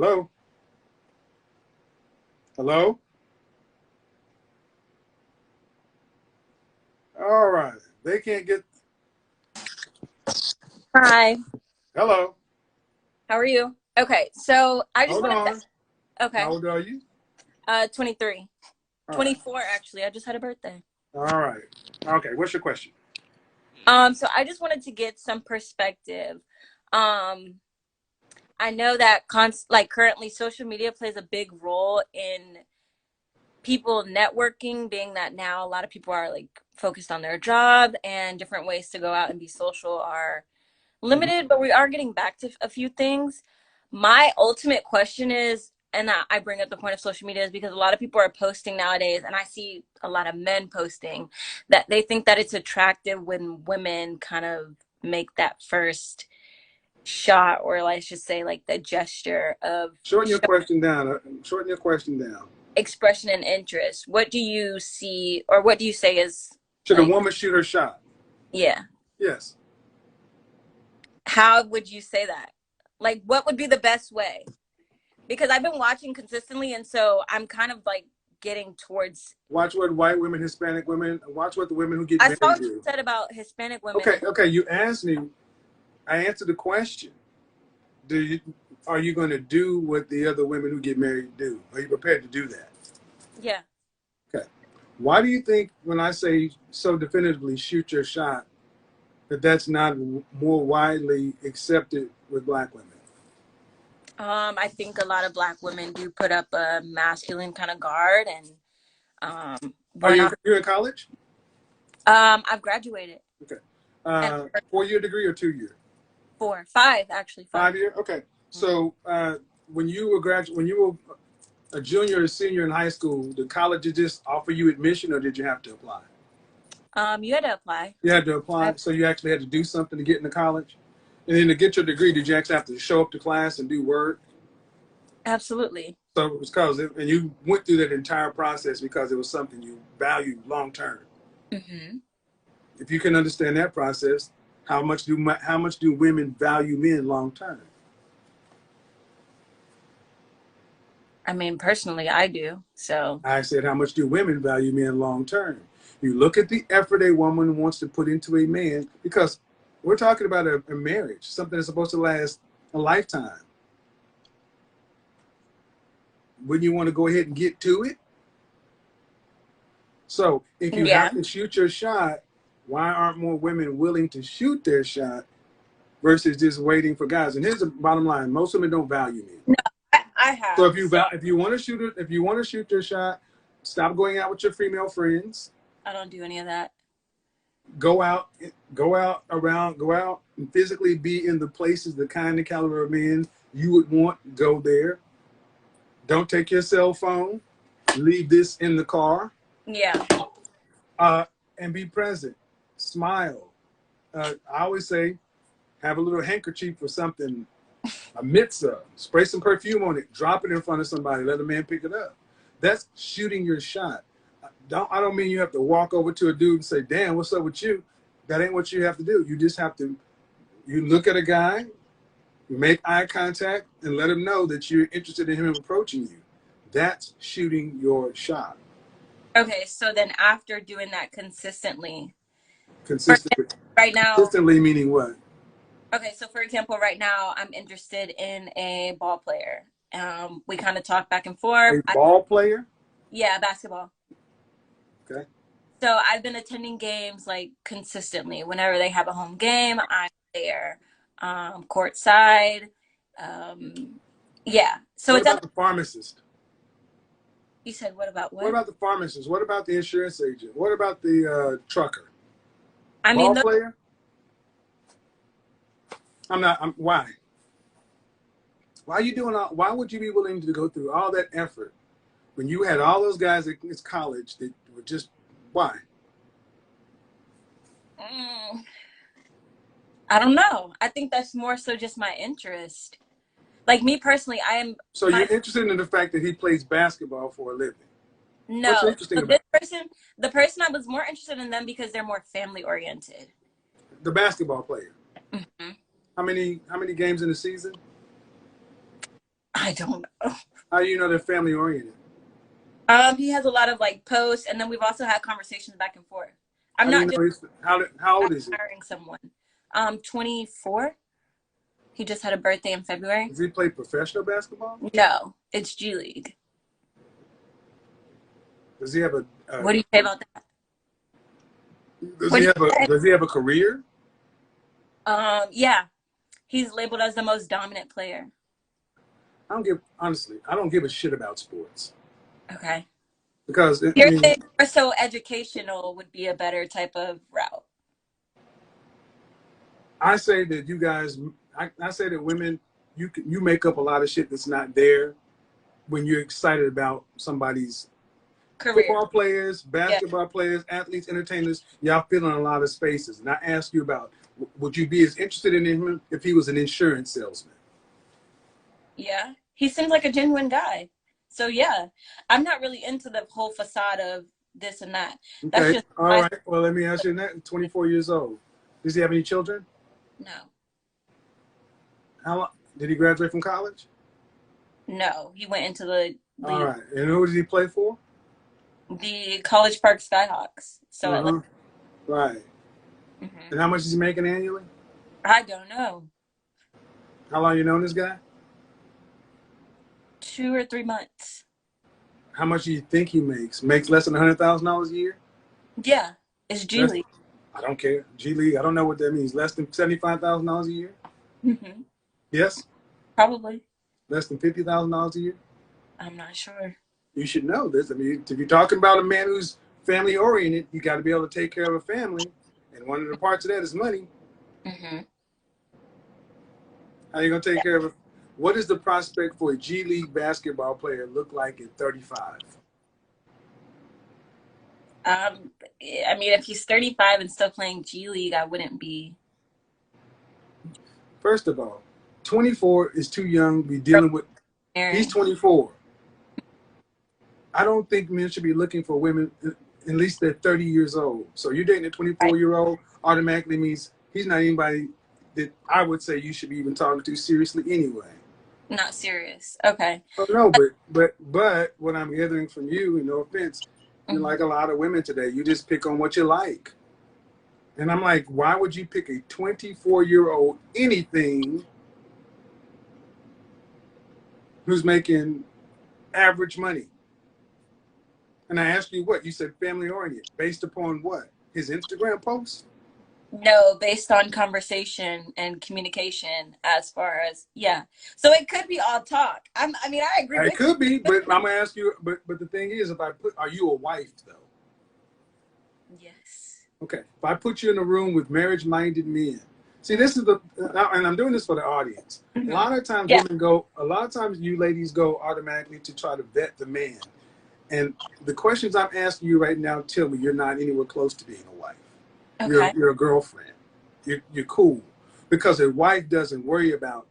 Hello? Hello? All right. They can't get. Hi, Hello? how are you? Okay, so I just Hold wanted to, on. okay, How old are you? 23, All right. 24 actually. I just had a birthday. All right. Okay. What's your question? So I just wanted to get some perspective. Um, I know that like currently social media plays a big role in people networking, being that now a lot of people are like focused on their job and different ways to go out and be social are Mhm. limited, but we are getting back to a few things. My ultimate question is, and I bring up the point of social media is because a lot of people are posting nowadays, and I see a lot of men posting that they think that it's attractive when women kind of make that first shot, or let's just say like the gesture of Shorten your question down. Shorten your question down. expression and interest. What do you see, or what do you say is Should a like, woman shoot her shot? yeah, Yes. how would you say that? Like, what would be the best way? Because I've been watching consistently, and so I'm kind of like getting towards. Watch what white women, Hispanic women, watch what the women who get I saw married what you do. said about Hispanic women. Okay. Okay. You asked me. I answered the question. Do you? Are you going to do what the other women who get married do? Are you prepared to do that? Yeah. Okay. Why do you think when I say so definitively shoot your shot that that's not more widely accepted with black women? I think a lot of black women do put up a masculine kind of guard, and Are we're you not. you're in college? I've graduated, Okay. and 4 year degree or 2 year? 5 actually, 5. 5 year? Okay. So when you were when you were a junior or senior in high school, did college just offer you admission or did you have to apply? You had to apply. You had to apply, I, so you actually had to do something to get into college? And then to get your degree, did you actually have to show up to class and do work? absolutely. So it was and you went through that entire process because it was something you valued long term. Hmm. If you can understand that process, how much do women value men long term? I mean, personally, I do. So, I said, how much do women value men long term? You look at the effort a woman wants to put into a man because we're talking about a marriage, something that's supposed to last a lifetime. Wouldn't you want to go ahead and get to it? So if you yeah. have to shoot your shot, why aren't more women willing to shoot their shot versus just waiting for guys? And here's the bottom line: most women don't value men. No, I So have. So if you want to shoot it, if you want to shoot your shot, stop going out with your female friends. I don't do any of that. Go out, go out and physically be in the places, the kind of caliber of men you would want. Go there. Don't take your cell phone. Leave this in the car. Yeah. Uh, and be present. Smile. I always say, have a little handkerchief or something, a mitzvah. Spray some perfume on it. Drop it in front of somebody. Let a man pick it up. That's shooting your shot. I don't mean you have to walk over to a dude and say, "Damn, what's up with you?" That ain't what you have to do. You just have to. You look at a guy, you make eye contact, and let him know that you're interested in him approaching you. That's shooting your shot. Okay. So then, after doing that consistently, for Consistently. right now, Consistently meaning what? okay, so for example, right now I'm interested in a ball player. We kind of talk back and forth. A ball player. Yeah, basketball. Okay. So I've been attending games like consistently. Whenever they have a home game, I'm there, courtside. Um, yeah. So What it's about the pharmacist? you said what about What what? about the pharmacist? What about the insurance agent? What about the trucker? I mean, Ball player? I'm not. Why? Why are you doing all? Why would you be willing to go through all that effort when you had all those guys at college that were just why? mm, I don't know. I think that's more so just my interest. Like me personally, I am So you're my interested in the fact that he plays basketball for a living. What's no. interesting So about this person, the person I was more interested in them because they're more family oriented. the basketball player? Hmm. How many games in the season? I don't know. How do you know they're family oriented? He has a lot of like posts, and then we've also had conversations back and forth. I'm How do you not know just how old is he? hiring someone. 24. He just had a birthday in February. Does he play professional basketball? No, it's G League. Does he have a What do you say about that? does What he do have you a say? does he have a career? Yeah, he's labeled as the most dominant player. I don't give a shit about sports Okay. because I You're mean saying more so educational would be a better type of route. I say that you guys I say that women you make up a lot of shit that's not there when you're excited about somebody's Career. football players, Yeah. basketball players, athletes, entertainers. Y'all fill in a lot of spaces, and I ask you about would you be as interested in him if he was an insurance salesman? Yeah. He seems like a genuine guy. So yeah, I'm not really into the whole facade of this and that. That's Okay, just all my right. Well, let me ask you that. 24 years old. Does he have any children? no. How long, did he graduate from college? No. He went into the All league, right. And who does he play for? the College Park Skyhawks. So Uh Atlanta. huh. Right. And how much is he making annually? I don't know. How long you known this guy? 2 or 3 months. How much do you think he makes? Makes less than $100,000 a year? Yeah. It's G Less, League. I don't care. G League. I don't know what that means. Less than $75,000 a year? Yes. Probably. Less than $50,000 a year? I'm not sure. You should know this. I mean, if you're talking about a man who's family oriented, you got to be able to take care of a family, and one of the parts of that is money. How are you gonna take care of it? What does the prospect for a G League basketball player look like at 35? I mean, if he's 35 and still playing G League, I wouldn't be First of all, 24 is too young to be dealing with. He's married. 24. I don't think men should be looking for women at least they're 30 years old. So you're dating a Right. 24-year-old automatically means he's not anybody that I would say you should be even talking to seriously anyway. Not serious. Okay. Oh no, but what I'm gathering from you, and no offense, you Mhm. like a lot of women today. You just pick on what you like. And I'm like, why would you pick a 24-year-old anything who's making average money? And I asked you what? You said family oriented. Based upon what? His Instagram posts? No, based on conversation and communication as far as, yeah. So it could be all talk. I mean, I agree It with you. could be, but I'm gonna ask you. But the thing is, if I put, are you a wife though? Yes. Okay. If I put you in a room with marriage-minded men, see, this is the, and I'm doing this for the audience. A lot of times, Yeah. a lot of times, you ladies go automatically to try to vet the man. And the questions I'm asking you right now tell me you're not anywhere close to being a wife. Okay. You're a girlfriend. You're cool because a wife doesn't worry about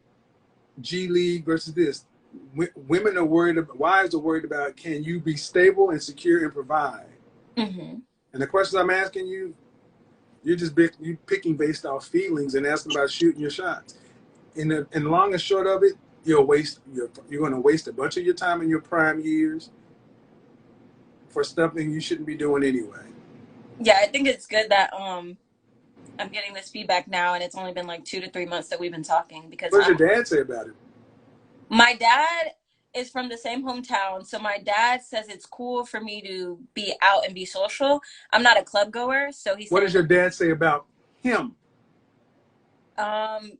G League versus this. Women are worried about, wives are worried about, can you be stable and secure and provide? Mm-hmm. And the questions I'm asking you, you picking based off feelings and asking about shooting your shots. In the long and short of it, you're going to waste a bunch of your time in your prime years for something you shouldn't be doing anyway. Yeah, I think it's good that I'm getting this feedback now, and it's only been like 2 to 3 months that we've been talking because What does your dad say about it? my dad is from the same hometown, so my dad says it's cool for me to be out and be social. I'm not a club goer, so he What said does your dad say about him?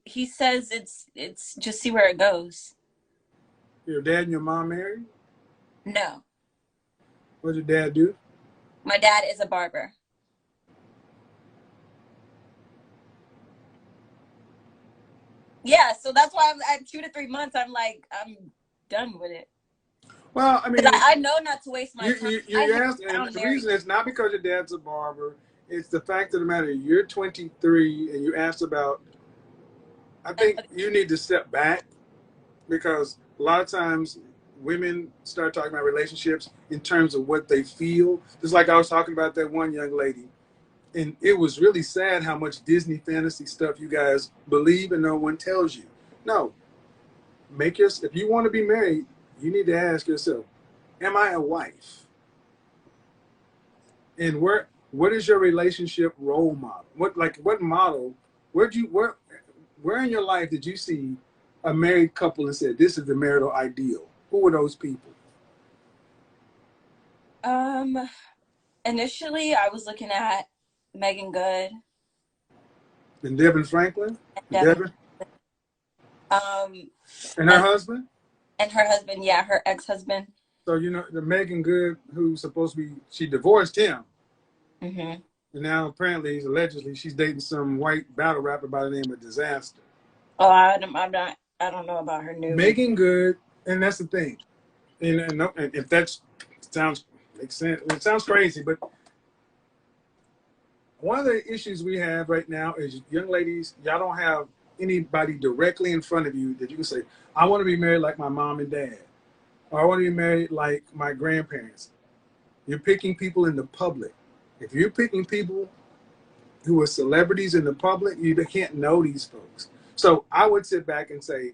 he says it's just see where it goes. Your dad and your mom married? No, What did your dad do? my dad is a barber. Yeah, so that's why I'm at 2 to 3 months. I'm like, I'm done with it. Well, I mean, I know not to waste my time. you asked, and the Married. reason is not because your dad's a barber. It's the fact of the matter. You're 23, and you asked about. I think you need to step back because a lot of times women start talking about relationships in terms of what they feel. Just like I was talking about that one young lady, and it was really sad how much Disney fantasy stuff you guys believe and no one tells you. No, if you want to be married, you need to ask yourself, am I a wife? And what is your relationship role model? What model? Where in your life did you see a married couple and said this is the marital ideal? Who were those people? Um, Initially, I was looking at Megan Good And Devin Franklin, and and Devin, Devin, um, and her and husband. her husband, yeah, her ex-husband. So you know the Megan Good, who's supposed to be, she divorced him, Hmm. and now apparently, allegedly, she's dating some white battle rapper by the name of Disaster. Oh, I'm not. I don't know about her new. Megan Good, and that's the thing. And if that sounds makes sense, it sounds crazy, but one of the issues we have right now is young ladies, y'all don't have anybody directly in front of you that you can say, I want to be married like my mom and dad, or I want to be married like my grandparents. You're picking people in the public. If you're picking people who are celebrities in the public, you can't know these folks. So I would sit back and say,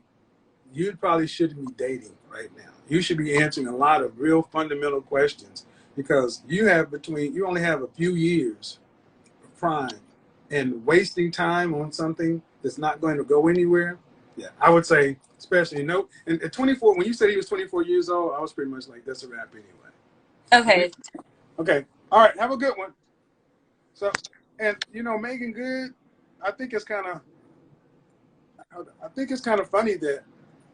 you probably shouldn't be dating right now. You should be answering a lot of real fundamental questions because you only have a few years of prime, and wasting time on something that's not going to go anywhere. Yeah, I would say, especially and at 24, when you said he was 24 years old, I was pretty much like, that's a wrap anyway. Okay. Okay, all right, have a good one. So, and Megan Good, I think it's kind of, I think it's kind of funny that